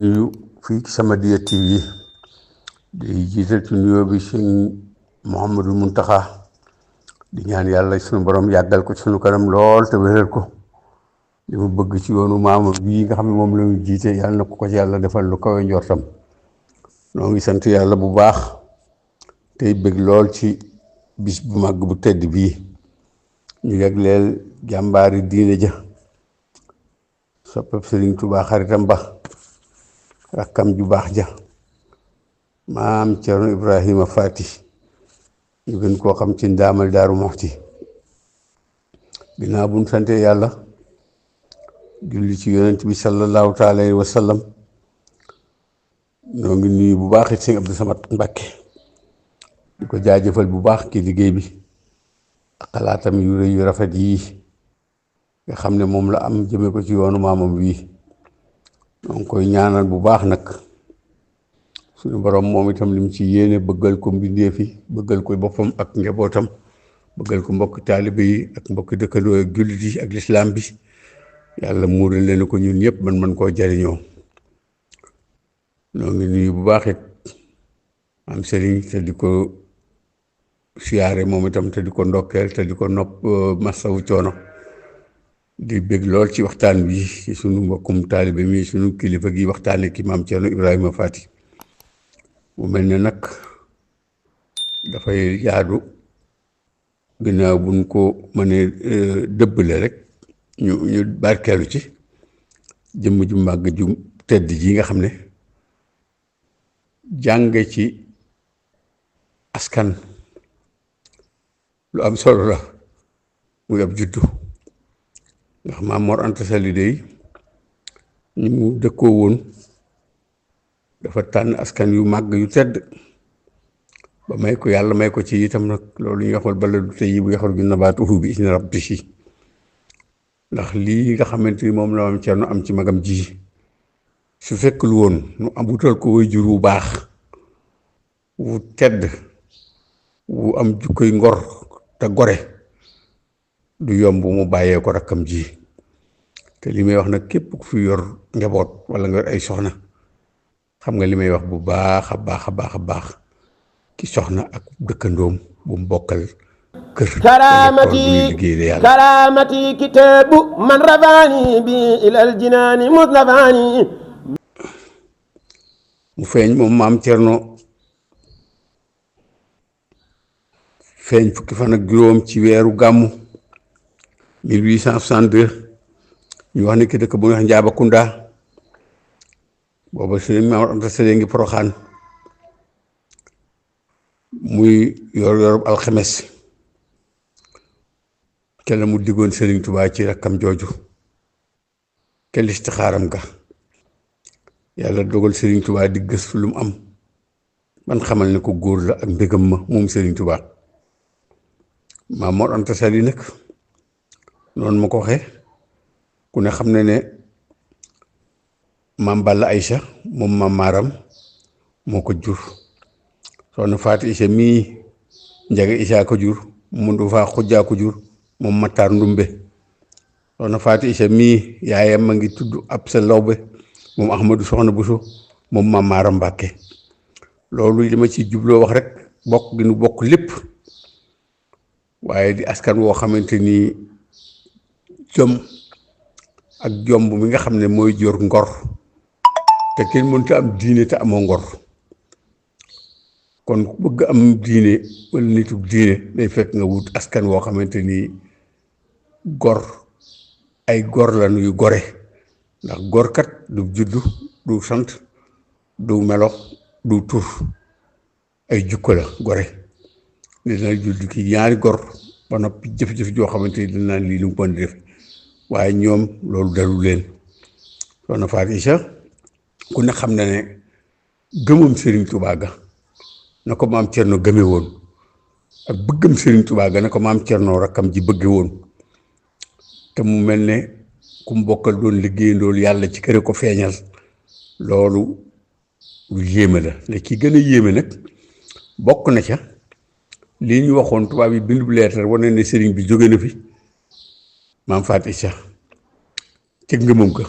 nuyu fii ci Samadiyya TV di jiital ci nuyoo bi sëñ Mouhamadou Mountakha di ñaan yàlla sunu borom yàggal ko sunu kanam lool te wéral ko li mu bëgg ci yoonu maama bii nga xam ne moom la ñu jiite yàlla na ko ci yàlla defal lu kawe njortam. noo ngi sant yàlla bu baax tey bëgg lool ci bis bu màgg bu tedd bii ñu jagleel jàmbaari diine ja soppeb Sëriñ Tuubaa xaritam ba rakkam ju baax ja maam Cerno Ibrahima Faati ñu gën koo xam ci ndaamal Daaru Muxti. ginnaaw bu ñu sante yàlla julli ci yonent bi sallallahu taala alayhi wa sallam ñoo ngi nuyu bu baax it sëñ Abdou Samad Mbàkke di ko jaajëfal bu baax ci liggéey bi ak xalaatam yu rëy yu rafet yii nga xam ne moom la am jëme ko ci yoonu maamam wii ñoo ngi koy ñaanal bu baax nag suñu borom moom itam lim ci yéene bëggal ko mbindeef yi bëggal ko boppam ak njabootam bëggal ko mbokki taalibe yi ak mbokki dëkkandoo ak jullit yi ak lislaam bi yàlla muural leen ko ñun ñëpp mën koo jariñoo. ñoo ngi nuyu bu baax it am sëriñ te di ko siyaare moom itam te di ko ndokkeel te di ko masawu coono di bég lool ci waxtaan bi ci sunu mbokkum taalibe mi sunu kilifa gi waxtaane ki maam Cerno Ibrahima Faati mu mel ne nag dafay jaadu ginnaaw buñ ko mënee dëbbale rek ñu barkeelu ci jëmm ju màgg ju tedd ji nga xam ne jànge ci askan lu am solo la muy ab juddu ndax Maam Mor Anta Sali dey ñi mu dëkkoo woon dafa tànn askan yu màgg yu tedd ba may ko yàlla may ko ci itam nag loolu ñu waxal bala du tey bu yaxal gi nabaatuhu bi isni rabbihi ndax lii nga xamante ni moom la Maam Cerno am ci magam ji su fekkul woon nu am wutal ko way jur wu baax wu tedd wu am jukkoy ngor te gore du yomb mu bàyyee ko rakkam ji te li may wax nag képp ku fi yor njaboot wala nga yor ay soxna xam nga li may wax bu baax a baax a baax a baax ki soxna ak dëkkandoom bu mu bokkal kër karaamati kitaabu man rafaani bi ilal jinaani muslafaani mu feeñ moom Maam Cerno feeñ fukki fan ak juróom ci weeru gàmmu 1862 ñu wax ne ki dëkk bu ñuy wax Njaabakunda booba sëñ Maam Anta Sali ngi Poroxaan muy yor alxames ca la mu diggoon Sëriñ Tubaa ci rakkam jooju ke listixaaram ga yàlla dogal Sëriñ Tubaa di gëstu lu mu am man xamal ne ko góor la ak mbégam ma moom Sëriñ Tubaa. Maam Mor Anta Sali nag noonu ma ko waxee ku ne xam ne maam Balla Aysa moom maam Maaram moo ko jur soxna Faati Isa mii Njage Isa ko jur Mundu Faa Xujjaa ko jur moom Mattaar Ndumbe soxna Faati Isa mii yaayam ma ngi tudd Absa Lawbe moom Ahmadu Soxna Buso moom maam Maaram Mbàkke loolu li ma ci jubloo wax rek bokk gi nu bokk lépp waaye di askan woo xamante ni jom ak jomb mi nga xam ne mooy jor ngor te kenn mënta am diine te amoo ngor kon ku bëgg am diine wala nituk diine day fekk nga wut askan woo xamante ni gor ay gor la nuy gore ndax gorkat du juddu du sant du melo du tur ay jukko la gore dina judd ki ñaari gor ba noppi jëf-jëf joo xamante ni dinaa lii lu mu mën def waaye ñoom loolu dalul leen soxna Faati Isa ku ne xam na ne gëmam Sëriñ Tubaa ga na ko Maam Cerno gëme woon ak bëggam Sëriñ Tubaa ga na ko Maam Cerno rakkam ji bëgge woon te mu mel ne ku mu bokkal doon liggéeyandool yàlla ci kër ko feeñal loolu lu yéeme la ne ki gën a yéeme nag bokk na ca lii ñu waxoon tubaab yi bindu leetar wane ne sëriñ bi jóge na fi Maam Faati Isa ci ngëmam ga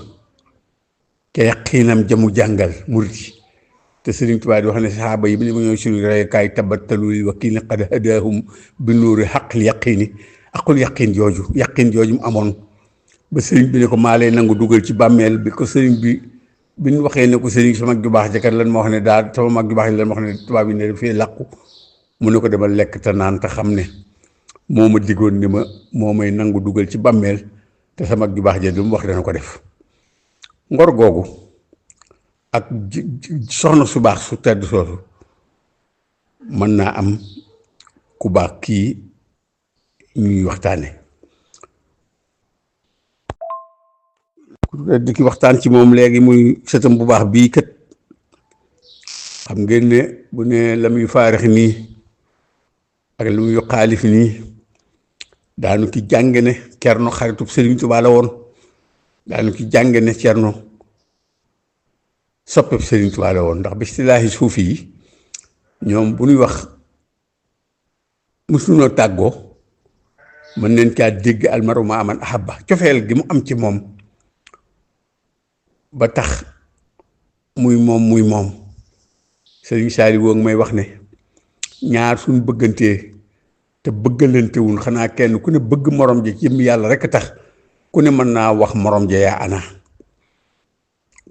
ca yaqiinam jamu jàngal murit yi te Sëriñ Tuubaa di wax ne saxaaba yi bi ne ma ñooy suñu reyukaay tabattalu lil wakiili qad hadaahum bi nuuri xaqil yaqiini aqul yaqiin jooju mu amoon ba sëriñ bi ne ko maa lay nangu dugal ci bàmmeel bi ko sëriñ bi ñu waxee ne ko sëriñ sa mag ju baax jakat lan ma wax ne daal sama mag ju baax lan ma wax ne tubaab yi ne dafay làqu mu ne ko demal lekk te naan te xam ne moo ma diggoon ni ma moo may nangu dugal ci bàmmeel te sa mag ju baax ja lu mu wax dana ko def. ngor googu ak soxna su baax su tedd soosu mën naa am ku baax kii ñuy waxtaane di ki waxtaan ci moom léegi muy sëtam bu baax bii kat xam ngeen ne bu ne la muy faarix nii ak lu muy xaalif nii daanu ki jànge ne Cerno xaritub Sëriñ Tuubaa la woon daanu ki jànge ne Cerno soppeb Sëriñ Tuubaa la woon ndax bi istilaahi suufi yi ñoom bu ñuy wax musunoo tàggoo mën nañ caa dégg almaru maa man ahabba cofeel gi mu am ci moom ba tax muy moom Sëriñ Saaliw woog may wax ne ñaar suñ bëggantee te bëggalantewul xanaa kenn ku ne bëgg morom ja ci jëm yàlla rekk tax ku ne mën naa wax morom ja yaa ana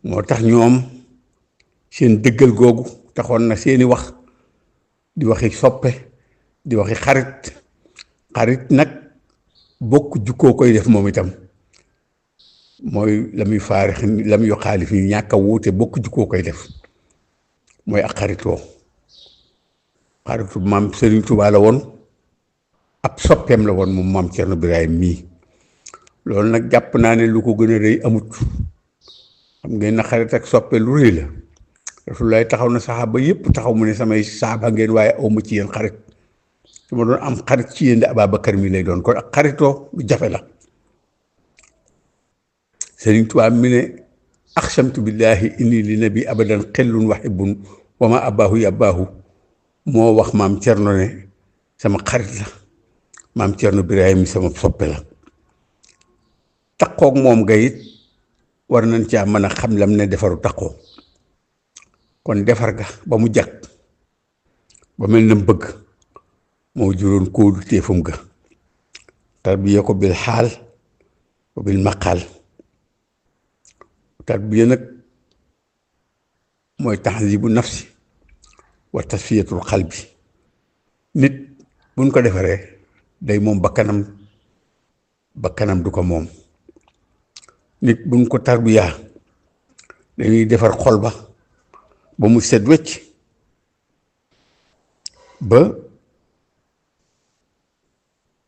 moo tax ñoom seen dëggal googu taxoon na seeni wax di waxi soppe di waxi xarit nag bokk jukkoo koy def moom itam mooy la muy faarix la muy xaalif yi ñàkk a wuute bokk jukkoo koy def mooy ak xaritu maam Sëriñ Tuubaa la woon ab soppeem la woon moom maam Cerno Birahim mii loolu nag jàpp naa ne lu ko gën a rëy amut xam ngeen na xarit ak soppe lu rëy la Rasulullaay taxaw na saxaaba yépp taxaw mu ne samay saaba ngeen waaye awma ci yéen xarit su ma doon am xarit ci yéen de Ababakar mi lay doon kon ak xaritoo lu jafe la Sëriñ Tuubaa mi ne aqsamtu billahi inni li nabi abadan xellun waxibun wa ma abaahu yabaahu moo wax maam Cerno ne sama xarit la maam Cerno Birahim sama soppe la taqoog moom nga it war nañ caa mën a xam lam ne defaru taqoo kon defar ga ba mu jag ba mel na bëgg moo juróon kóolu téefam ga tarbiya ko bil xaal wa bil maqaal tarbiya nag mooy tahzibu nafsi wa tasfiyatul xalbi nit buñ ko defaree day moom bakkanam du ko moom nit buñ ko tarbiyaa dañuy defar xol ba mu set wecc ba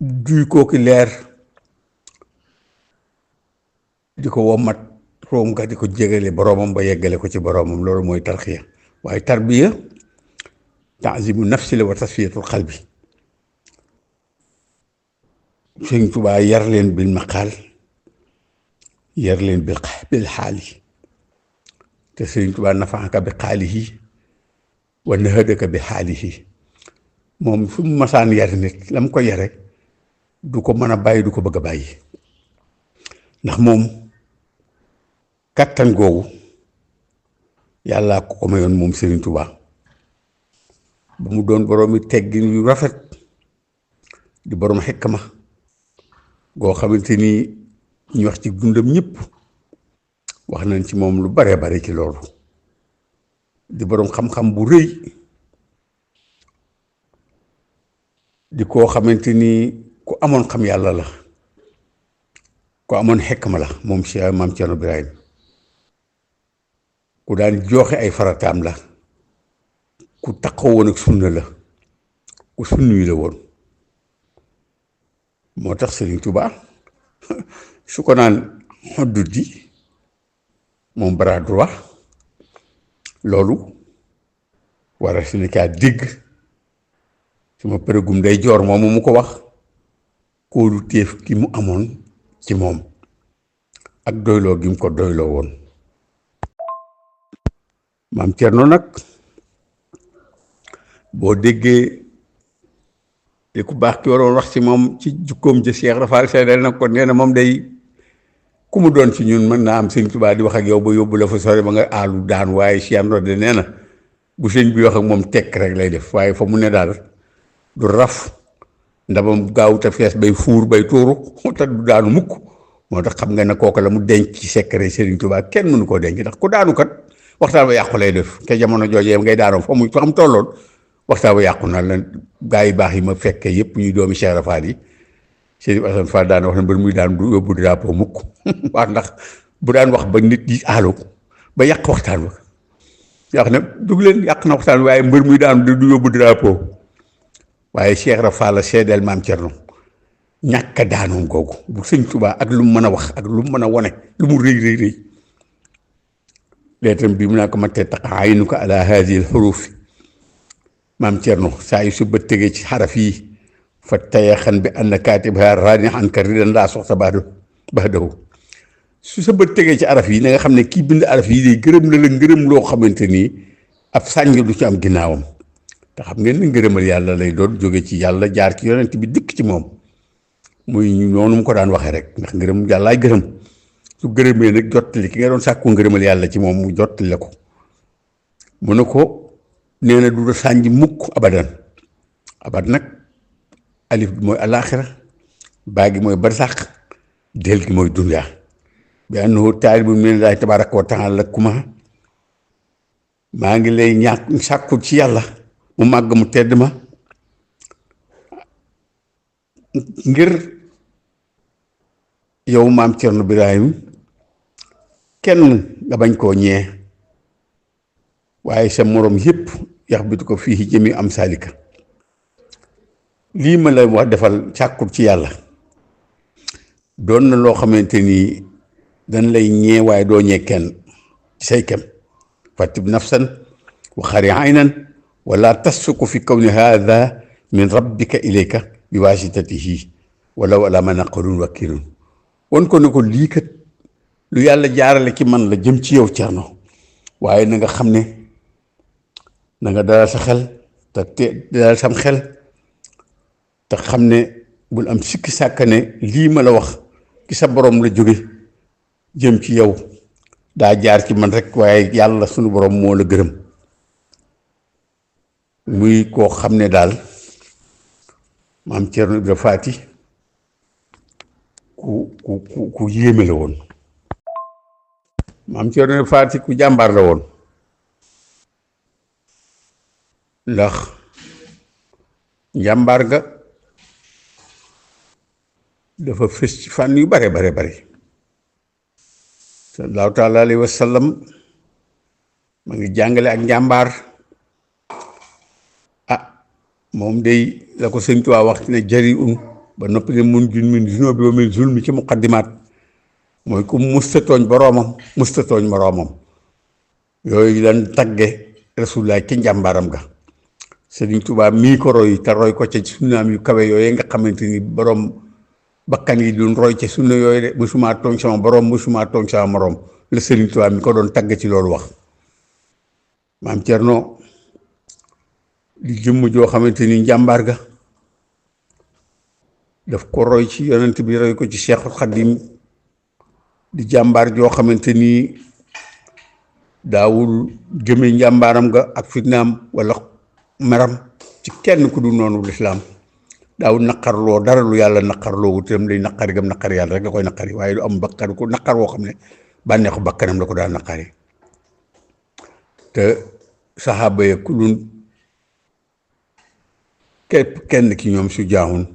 duy kooki leer di ko wommat room nga di ko jégale boroomam ba yeggale ko ci boroomam loolu mooy tarxiya waaye tarbiya ta'zimu nafsi la wa tasfiyatul xalbi Sëriñ Tuubaa yar leen bil maqaal yar leen bil xaali te Sëriñ Tuubaa nafaaka bi xaalihi wa nahadaka bi xaalihi moom fu mu masaan yar nit la mu ko yare du ko mën a bàyyi du ko bëgg a bàyyi ndax moom kàttan googu yàllaa ko mayoon moom Sëriñ Tuubaa ba mu doon boroomi teggin yu rafet di boroom xikma goo xamante ni ñu wax ci dundam ñëpp wax nañ ci moom lu bare bare ci loolu di boroom xam-xam bu rëy di koo xamante ni ku amoon xam yàlla la ku amoon xikma la moom Cheikh Maam Cerno Birahim ku daan joxe ay farataam la ku taxaw woon ak sunna la ku sunni la woon moo tax Sëriñ Tuubaa su ko naan xoddut ji moom bras droit loolu war a si ne kaa dégg suma përëgum day joor moomu mu ko wax kóolu téef ki mu amoon ci moom ak doyloo gi mu ko doyloo woon maam Cerno nag boo déggee li ku baax ki waroon wax ci moom ci jukkoom ja Cheikh Rafaal seedeel nag ko nee na moom day ku mu doon ci ñun mën naa am sëñ Tuubaa di wax ak yow ba yóbbu la fa sore ba nga aalu daan, waaye Cheikh Ndode nee na bu sëñ bi wax ak moom tekk rek lay def, waaye fa mu ne daal du raf ndabam gaaw te fees bay fuur bay tuuru te du daanu mukk. moo tax xam nga ne kooku la mu denc ci secret Serigne Touba kenn mënu koo denc, ndax ku daanu kat waxtaan ba yàqu lay def te jamono joojee ngay daanoo fa xam tolloon waxtaan ba yàqu na la. gaa yi baax yi ma fekkee yëpp ñuy doomi Cheikh Rafal yi Serigne Assane Fall daan wax ne mbër muy daan du yóbbu drapeau mukk waaw ndax bu daan wax ba nit yi aalu ba yàq waxtaan ba wax ne dugg leen yàq na waxtaan waaye mbër muy daan du yóbbu drapeau. waaye Cheikh Rafal la seedeel maam Thierno ñàkk a daanoom googu bu sëñ Tuubaa ak lu mu mën a wax ak lu mu mën a wone lu mu rëy rëy rëy leetam bi mu naa ko mattee taqa aynu ko ala haadihi al xuruuf maam Thierno saa yu su bët tegee ci xaraf yi fa tayaxan bi anna kaatibaha raani an ka ridan laa soxta baxdahu su sa bët tegee ci araf yi na nga xam ne kii bind araf yi day gërëm la ngërëm loo xamante nii ab sànj du ci am ginnaawam. te xam ngeen ne ngërëmal yàlla lay doon jóge ci yàlla jaar ci yonent bi dikk ci moom muy noonu mu ko daan waxee rek, ndax ngërëm yàllaay gërëm su gërëmee nag jottali ki nga doon sàkku ngërëmal yàlla ci moom mu jottali la ko. mu ne ko nee na du sànj mukk abadan. abad nag alif bi mooy alaaxira, baa gi mooy barsàq, del gi mooy dunyaa bi annahu taalibu minallaahi tabaaraka wa taala kuma maa ngi lay ñàkk sàkku ci yàlla mu màgg mu tedd ma ngir yow maam Cerno Birahim kenn nga bañ koo ñee, waaye sa moroom yëpp yax bitu ko fii jëmi am saalika. lii ma la wax defal sàkkut ci yàlla doon na loo xamante ni dañ lay ñee waaye doo ñee kenn ci say kem. fatib nafsan wa xari aynan wala tassuku fi kawni haada min rabbika ilayka bi waasitatihi walaw ala ma naqarun wakilun. won ko ne ko lii kat lu yàlla jaarale ci man la jëm ci yow Cerno, waaye na nga xam ne na nga dalal sa xel te dalal sam xel te xam ne bul am sikki sàkka ne lii ma la wax ci sa borom la jóge jëm ci yow daa jaar ci man rek, waaye yàlla sunu borom moo la gërëm. muy koo xam ne daal maam Cerno Ibra Faati ku yéeme la woon. maam Cerno Ibra Faati ku jàmbaar la woon, ndax njàmbaar ga dafa fës ci fànn yu bare sallallahu taala alayhi wa sallam ma ngi jàngale ak njàmbaar. moom day la ko sëñ Tuubaa wax ne jari ba noppi ne mun jun min junoo bi ba min zulmi ci muqaddimaat mooy ku musta tooñ boroomam musta tooñ moroomam. yooyu lan tagge Rasulullah ci njàmbaaram ga. sëñ Tuubaa mii ko roy te roy ko ca sunnaam yu kawe yooyu nga xamante ni boroom bakkan yi duñ roy ca sunna yooyu de musuma tooñ sama boroom musuma tooñ sama moroom la sëñ Tuubaa mi ko doon tagg ci loolu wax. maam Cerno di jëmm joo xamante ni njàmbaar ga daf ko roy ci yonent bi roy ko ci Seexul Xaddim. di jàmbaar joo xamante ni daawul jëme njàmbaaram ga ak fitnaam wala meram ci kenn ku du noonu lislaam. daawul naqarloo dara lu yàlla naqarloo wutam lay naqari gam naqari yàlla rek la koy naqari, waaye du am bakkan ku naqar woo xam ne bànneexu bakkanam la ko daan naqari. te saxaaba ya kulun képp kenn ki ñoom su jaaxun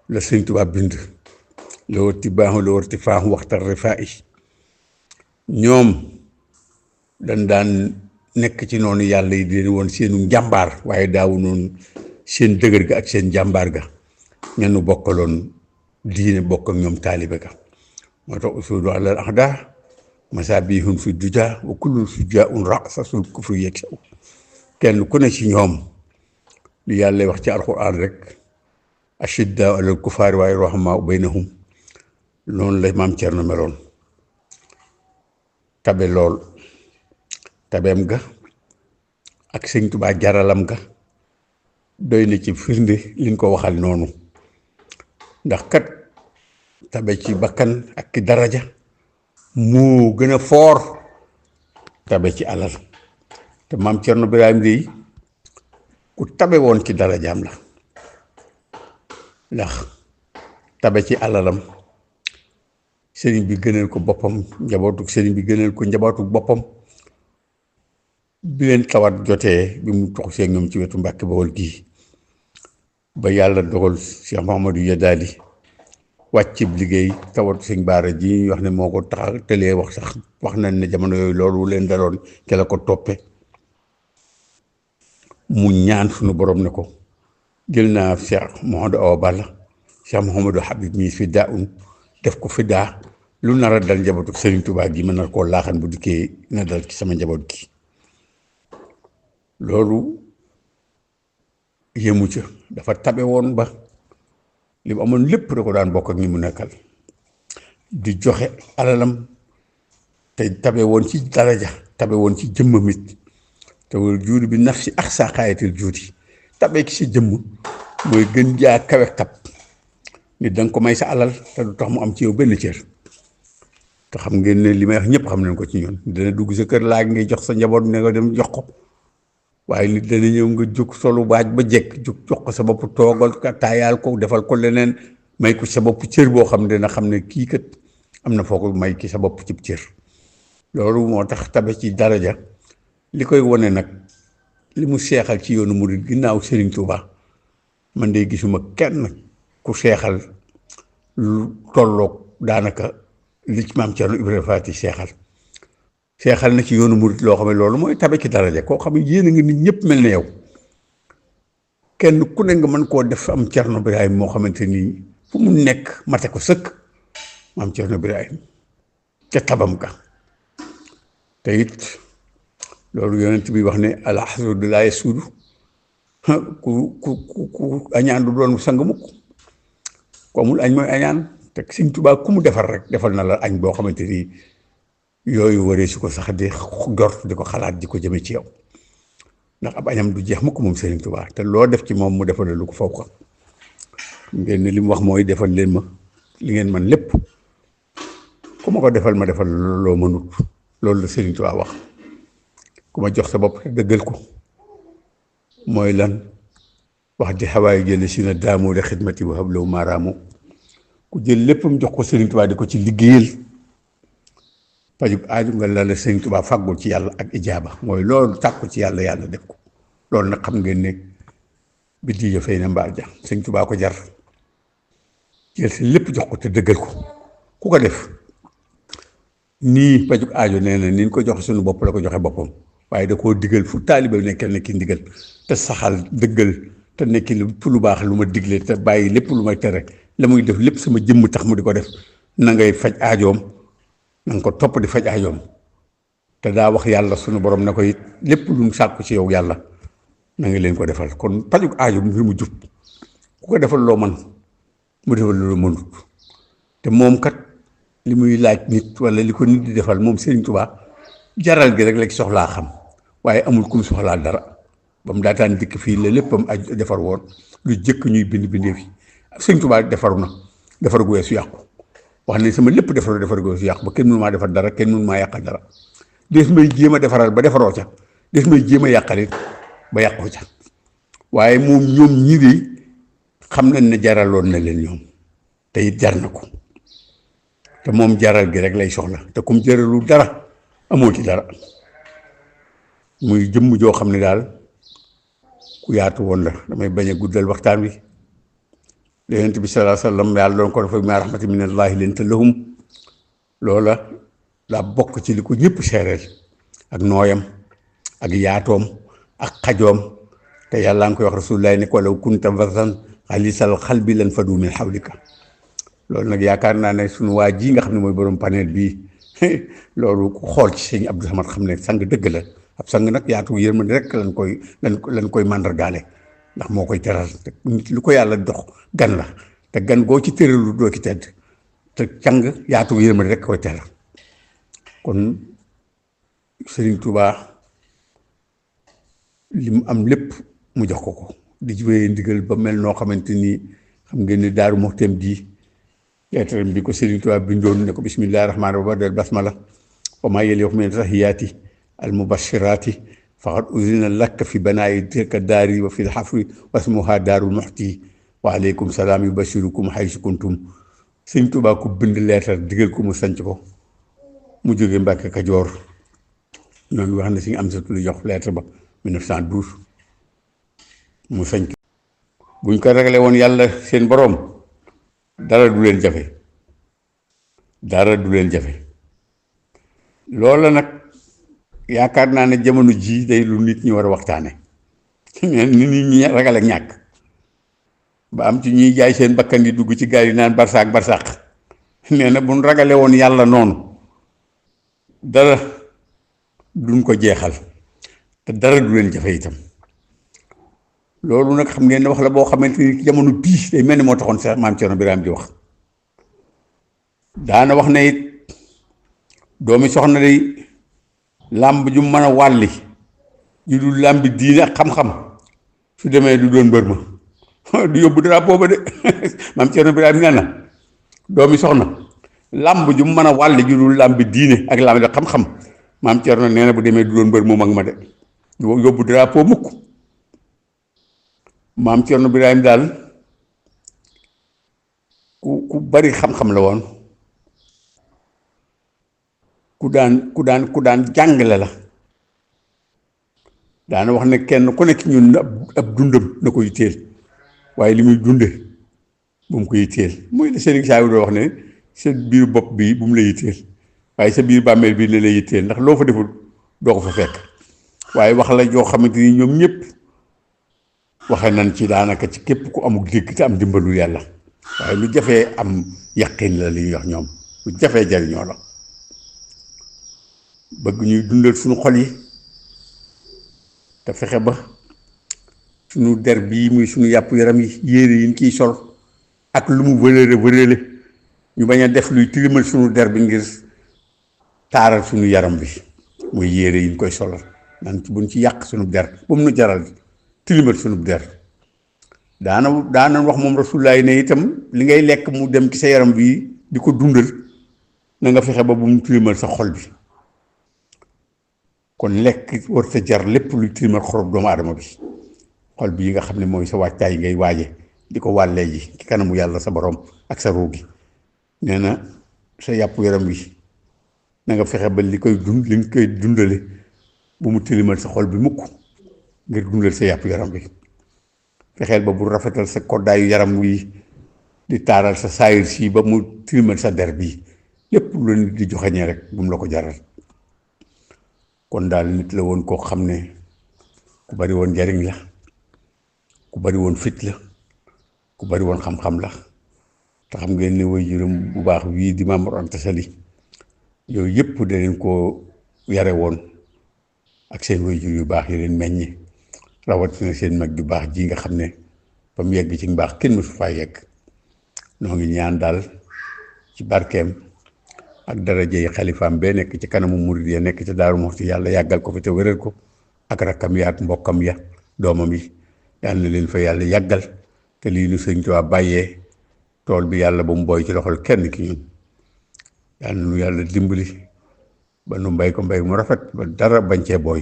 la sëñ Tuubaa bind la warti baaxu la warti faaxu waxtar rifaa yi. ñoom dañ daan nekk ci noonu yàlla yi di leen woon seenu njàmbaar, waaye daawu noonu seen dëgër ga ak seen jàmbaar ga ñenn bokkaloon diine bokk ak ñoom taalibe ga. moo tax usuudu alal ahda masaabihun fi duja wa kullu sujjaun rasasul kufru yeeg saw. kenn ku ne ci ñoom li yàlla wax ci alxuraan rek ashiddaa alal kufaari waaye ruhamaa baynahum. loolu la maam Cerno meloon. tabe lool, tabeem ga ak sëñ Tuubaa jaralam ga doy na ci firnde liñ ko waxal noonu. ndax kat tabe ci bakkan ak ki daraja moo gën a foor tabe ci alal te maam Cerno Birahim dey ku tabe woon ci darajaam la ndax tabe ci alalam sëriñ bi gënal ko boppam njabootu sëriñ bi gënal ko njabootu boppam bi leen tawat jotee bi mu tox seeg ñoom ci wetu Mbàkke Bawol gii ba yàlla dogal Cheikh Mouhamadou Yadali wàcc liggéey tawatu sëñ Baara ji wax ne moo ko tax tëlee wax sax wax nañ ne jamono yooyu loolu leen daloon ca la ko toppe mu ñaan suñu borom ne ko jël naa Cheikh Mouhamadou Awa Balla Cheikh Mouhamadou Habib mii fi daa def ko fi daa lu nar a dal njabootu Serigne Touba gi mën na koo laaxan bu dikkee na dal ci sama njaboot gi loolu yéemu ca dafa tabe woon ba li mu amoon lépp da ko daan bokk ak ñi mu nekkal di joxe alalam te tabe woon ci daraja tabe woon ci jëmmam it te wal juudi bi nafsi ak saa xaayatil juudi tabe ki sa jëmm mooy gën jaa kawe tab nit da nga ko may sa alal te du tax mu am ci yow benn cër te xam ngeen ne li may wax ñëpp xam nañ ko ci ñun dana dugg sa kër laa ngay jox sa njaboot ne nga dem jox ko waaye nit dana ñëw nga jóg solu baaj ba jekk jóg jox ko sa bopp toogal ka taayaal ko defal ko leneen may ko sa bopp cër boo xam ne dana xam ne kii kat am na foo ko may ki sa bopp ci cër loolu moo tax tabe ci daraja li koy wone nag li mu seexal ci yoonu murid ginnaaw Serigne Touba man de gisuma kenn ku seexal lu tolloog daanaka li ci maam Cerno Ibrahima Faati seexal na ci yoonu murid loo xam ne loolu mooy tabe ci daraja koo xam ne yéen a ngi nit ñëpp mel ne yow kenn ku ne nga mën koo def am Cerno Birahim moo xamante ni fu mu nekk mate ko sëkk maam Cerno Birahim ca tabam ka te it loolu yonent bi wax ne al hasadu laa yasuudu ku añaan du doon sang mukk ku amul añ mooy añaan te Sëñ Tuubaa ku mu defar rek defal na la añ boo xamante ni yooyu waree si ko sax di gort di ko xalaat di ko jëme ci yow ndax ab añam du jeex mukk moom Sëriñ Tuubaa te loo def ci moom mu defal lu ko faw ko ngeen ne li mu wax mooy defal leen ma li ngeen man lépp ku ma ko defal ma defal loo mënut loolu la Sëriñ Tuubaa wax ku ma jox sa bopp te dëggal ko mooy lan wax di xawaay jële si na daamu de xidmati bu hablaw maaraamu ku jël léppam jox ko Sëriñ Tuubaa di ko ci liggéeyal pajug aaju nga la Sëriñ Tuubaa fàggul ci yàlla ak ijaaba mooy loolu tàkku ci yàlla yàlla def ko loolu nag xam ngeen ne bi di fay na mbaar ja Sëriñ Tuubaa ko jar jël si lépp jox ko te dëggal ko ku ko def nii pajug aajo nee na ni ñu ko joxe suñu bopp la ko joxe boppam waaye da koo digal fu taaliba nekkal nekki ndigal te saxal dëggal te nekki lu baax lu ma digle te bàyyi lépp lu may tere la muy def lépp sama jëmm tax mu di ko def na ngay faj aajoom na nga ko topp di faj aajoom te daa wax yàlla sunu borom na ko it lépp lu mu sàkku ci yow yàlla na nga leen ko defal kon pajug aajo mbir mu jub ku ko defal loo man mu defal loo mënut te moom kat li muy laaj nit wala li ko nit di defal moom Serigne Touba jaral gi rek la ci soxlaa xam waaye amul kum soxlaa dara ba mu daataan dikk fii la léppam aj defar woon lu jëkk ñuy bindee fi Serigne Touba defaru na defar gu weesu yàqu wax ne sama lépp defar gu weesu yàqu ba kenn mënu maa defar dara kenn mënu maa yàqal dara des may jéem a defaral ba defaroo ca des may jéem a yàqalit ba yàqoo ca waaye moom ñoom ñii de xam nañ ne jaraloon na leen ñoom te it jar na ko te moom jaral gi rek lay soxla te comme jaralu dara amoo ci dara muy jëmm joo xam ne daal ku yaatu woon la damay bañ a guddal waxtaan wi Yonent bi sallallahu alayhi wa sallam yàlla doon ko dafa maa rahmati minallahi linta lahum loola daa bokk ci li ko ñëpp seereel ak nooyam ak yaatoom ak xajoom te yàlla nga koy wax rasulullahi ne ko law kunta fazzan ghalizal qalbi lan faddu min hawlika loolu nag yaakaar naa ne suñu waa ji nga xam ne mooy borom panel bii loolu ku xool ci sëñ Abdou Samad xam ne sang dëgg la ab sang nag yaatu yërmande rek lan koy màndargaale ndax moo koy teral te lu ko yàlla dox gan la te gan goo ci tëralu doo ci tedd te càng yaatu yërmande rek koy teral kon Serigne Touba li mu am lépp mu jox ko di wéyee ndigal ba mel noo xamante ni xam ngeen ne Daaru Muxteem ji lettre bi ko Sëriñ Tuubaa bindoon ne ko bismillahi rahmaani rahiim del basmala wa maa yaliqu min tahiyaati al mubashiraati faqad uzina laka fi banaayi tilka daari wa fi lxafri wasmuha daarul muxti wa aleykum salaam yubashirukum haysu kuntum. Sëriñ Tuubaa ku bind lettre digal ko mu sanc ko mu jógee Mbàkke Kajoor noonu wax na si am sa lu jox lettre ba 1912 mu sanc buñ ko ragalee woon yàlla seen boroom dara du leen jafe dara du leen jafe loola nag yaakaar naa ne jamono jii day lu nit ñi war a waxtaane ni nit ñi ragal ak ñàkk ba am ci ñuy jaay seen bakkan di dugg ci gaal yi naan barsaak barsaak nee na buñ ragale woon yàlla noonu dara duñ ko jeexal te dara du leen jafe itam loolu nag xam ngeen ne wax la boo xamante ni jamono bii day mel ni moo taxoon sax maam Cerno Birahim di wax daana wax ne it doomi soxna day làmb ju mën a wàlli ju dul làmbi diine ak xam-xam su demee du doon mbër ma du yóbbu drapeau ba de maam Cerno Birahim nee na doomi soxna làmb ju mën a wàlli ju dul làmbi diine ak làmbi xam-xam maam Cerno nee na bu demee du doon mbër mu mag ma de du yóbbu drapeau mukk. maam Cerno Birahim daal ku bari xam-xam la woon ku daan jàngale la daana wax ne kenn ku nekk ñun ab dundam na ko yitteel waaye li muy dunde bu mu ko yitteel mooy la Sëriñ Saaliw doo wax ne sa biir bopp bi bu mu la yitteel waaye sa biir bàmmeel bi ne la yitteel ndax loo fa deful doo ko fa fekk waaye wax la joo xamante ni ñoom ñëpp waxe nañ ci daanaka ci képp ku amul dégg te am dimbalu yàlla waaye lu jafee am yaqin la li ñuy wax ñoom lu jafee jariñoo la bëgg ñuy dundal suñu xol yi te fexe ba suñu der bii muy suñu yàpp yaram yi yére yi ñu kiy sol ak lu mu wërële ñu bañ a def luy tilimal suñu der bi ngir taaral suñu yaram bi muy yére yi ñu koy solal nan ci buñ ci yàq suñu der bu mu nu jaral tilimal suñu der daana wax moom Rasulullaay ne itam li ngay lekk mu dem ci sa yaram bi di ko dundal na nga fexe ba bu mu tilimal sa xol bi kon lekk war sa jar lépp luy tilimal xolob doomu aadama bi xol bi yi nga xam ne mooy sa waajtaay ngay waaje di ko wàllee ji ci kanamu yàlla sa borom ak sa ruu gi nee na sa yàpp yaram bi na nga fexe ba li nga koy dundale bu mu tilimal sa xol bi mukk ngir dundal sa yàpp yaram bi fexeel ba bu rafetal sa koddaayu yaram wi di taaral sa saayir si ba mu tilimal sa der bi lépp lu nit di joxeñee rek bu mu la ko jaral kon daal nit la woon koo xam ne ku bari woon njariñ la ku bari woon fit la ku bari woon xam-xam la te xam ngeen ne waajuram bu baax wii di Maam Mor Anta Sali yooyu yëpp da leen koo yare woon ak seen waajur yu baax yi leen meññi rawatina seen mag ju baax ji nga xam ne ba mu yegg ci mbaax kenn mësu faa yegg noo ngi ñaan daal ci barkeem ak daraja yi xalifaam bee nekk ci kanamu murid ya nekk ci Daaru Muxti yàlla yàggal ko fi te wéral ko ak rakkam ya ak mbokkam ya doomam yi yàlla na leen fa yàlla yàggal te lii nu Sëñ Tuubaa bàyyee tool bi yàlla ba mu booy ci loxol kenn ki ñun yàlla nu yàlla dimbali ba nu mbay ko mbay mu rafet ba dara bañ cee booy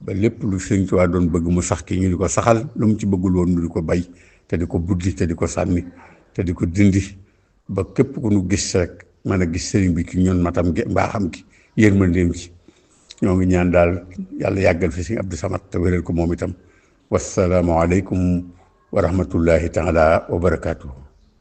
ba lépp lu Sëñ Tuubaa doon bëgg mu sax ki ñu di ko saxal lu mu ci bëggul woon nu di ko bay te di ko buddi te di ko sànni te di ko dindi ba képp ku nu gis rek mën a gis sëriñ bi ci ñun matam gi mbaaxam gi yërmandeem ci ñoo ngi ñaan daal yàlla yàggal fi Sëñ Abdou Samad te wéral ko moom itam wassalaamu aleykum wa rahmatullahi taala wa barakaatuhu